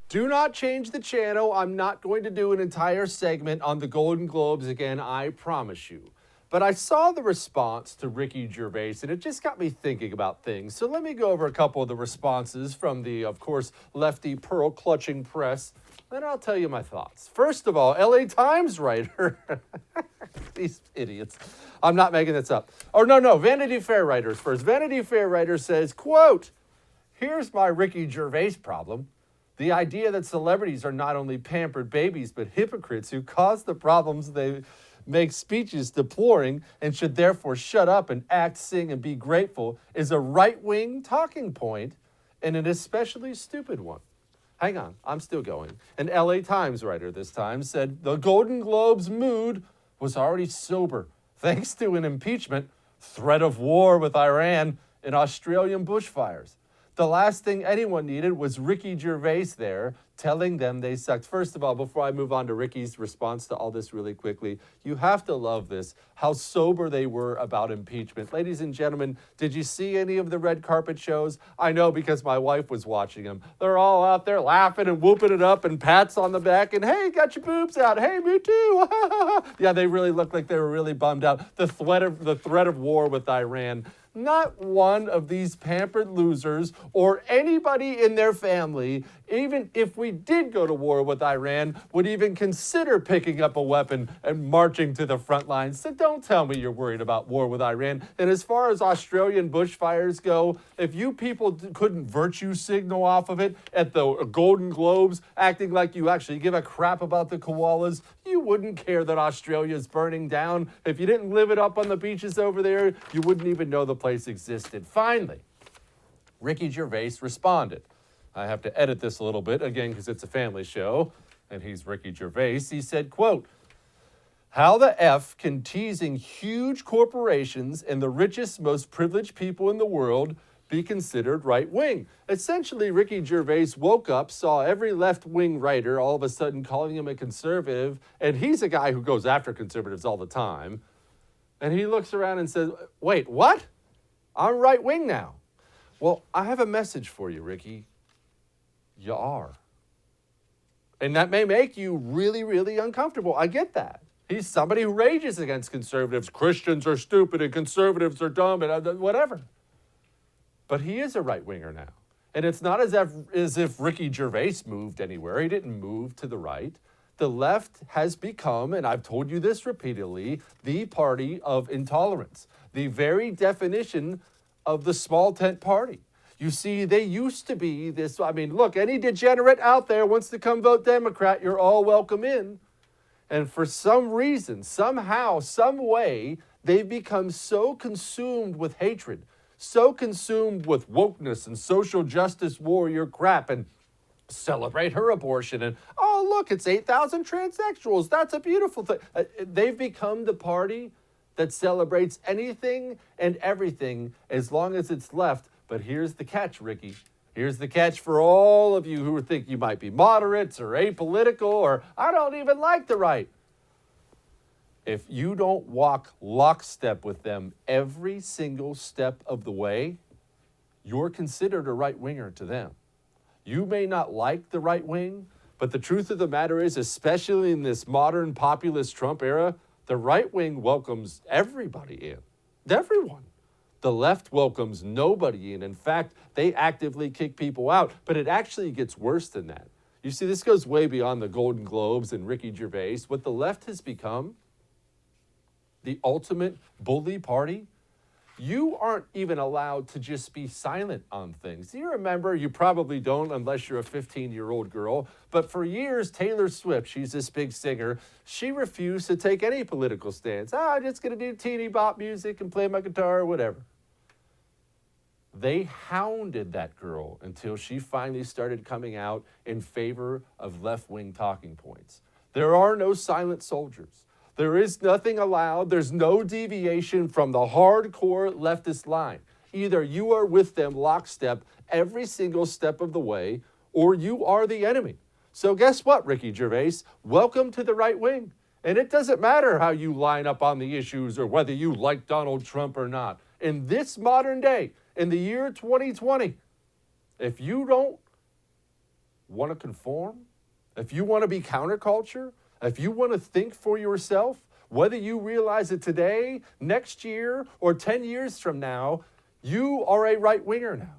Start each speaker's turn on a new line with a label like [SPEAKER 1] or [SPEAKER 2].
[SPEAKER 1] Do not change the channel. I'm not going to do an entire segment on the Golden Globes again, I promise you. But I saw the response to Ricky Gervais, and it just got me thinking about things. So let me go over a couple of the responses from the, of course, lefty pearl-clutching press, and I'll tell you my thoughts. First of all, LA Times writer, these idiots. I'm not making this up. Or no, Vanity Fair writers first. Vanity Fair writer says, quote, "Here's my Ricky Gervais problem. The idea that celebrities are not only pampered babies, but hypocrites who cause the problems they make speeches deploring and should therefore shut up and act, sing, and be grateful is a right-wing talking point and an especially stupid one." Hang on, I'm still going. An LA Times writer this time said the Golden Globes mood was already sober thanks to an impeachment, threat of war with Iran, and Australian bushfires. The last thing anyone needed was Ricky Gervais there telling them they sucked. First of all, before I move on to Ricky's response to all this really quickly, you have to love this, how sober they were about impeachment. Ladies and gentlemen, did you see any of the red carpet shows? I know because my wife was watching them. They're all out there laughing and whooping it up and pats on the back and, hey, got your boobs out. Hey, me too. Yeah, they really looked like they were really bummed out. The threat of war with Iran. Not one of these pampered losers or anybody in their family, even if we did go to war with Iran, would even consider picking up a weapon and marching to the front lines. So don't tell me you're worried about war with Iran. And as far as Australian bushfires go, if you people couldn't virtue signal off of it at the Golden Globes, acting like you actually give a crap about the koalas, you wouldn't care that Australia is burning down. If you didn't live it up on the beaches over there, you wouldn't even know the place existed. Finally, Ricky Gervais responded. I have to edit this a little bit, again, because it's a family show, and he's Ricky Gervais. He said, quote, "How the F can teasing huge corporations and the richest, most privileged people in the world be considered right-wing?" Essentially, Ricky Gervais woke up, saw every left-wing writer all of a sudden calling him a conservative, and he's a guy who goes after conservatives all the time, and he looks around and says, wait, what? I'm right-wing now. Well, I have a message for you, Ricky. You are. And that may make you really, really uncomfortable. I get that. He's somebody who rages against conservatives. Christians are stupid and conservatives are dumb and whatever. But he is a right-winger now. And it's not as if Ricky Gervais moved anywhere. He didn't move to the right. The left has become, and I've told you this repeatedly, the party of intolerance. The very definition of the small tent party. You see, they used to be this, I mean, look, any degenerate out there wants to come vote Democrat, you're all welcome in. And for some reason, somehow, some way, they've become so consumed with hatred, so consumed with wokeness and social justice warrior crap and celebrate her abortion and, oh, look, it's 8,000 transsexuals. That's a beautiful thing. They've become the party that celebrates anything and everything as long as it's left. But here's the catch, Ricky. Here's the catch for all of you who think you might be moderates or apolitical or I don't even like the right. If you don't walk lockstep with them every single step of the way, you're considered a right-winger to them. You may not like the right wing, but the truth of the matter is, especially in this modern populist Trump era, the right wing welcomes everybody in. Everyone. The left welcomes nobody in. In fact, they actively kick people out, but it actually gets worse than that. You see, this goes way beyond the Golden Globes and Ricky Gervais. What the left has become, the ultimate bully party, you aren't even allowed to just be silent on things. Do you remember, you probably don't unless you're a 15-year-old girl, but for years, Taylor Swift, she's this big singer, she refused to take any political stance. I'm just going to do teeny bop music and play my guitar or whatever. They hounded that girl until she finally started coming out in favor of left-wing talking points. There are no silent soldiers. There is nothing allowed. There's no deviation from the hardcore leftist line. Either you are with them lockstep every single step of the way, or you are the enemy. So guess what, Ricky Gervais? Welcome to the right wing. And it doesn't matter how you line up on the issues or whether you like Donald Trump or not. In this modern day, in the year 2020, if you don't want to conform, if you want to be counterculture, if you want to think for yourself, whether you realize it today, next year, or 10 years from now, you are a right winger now.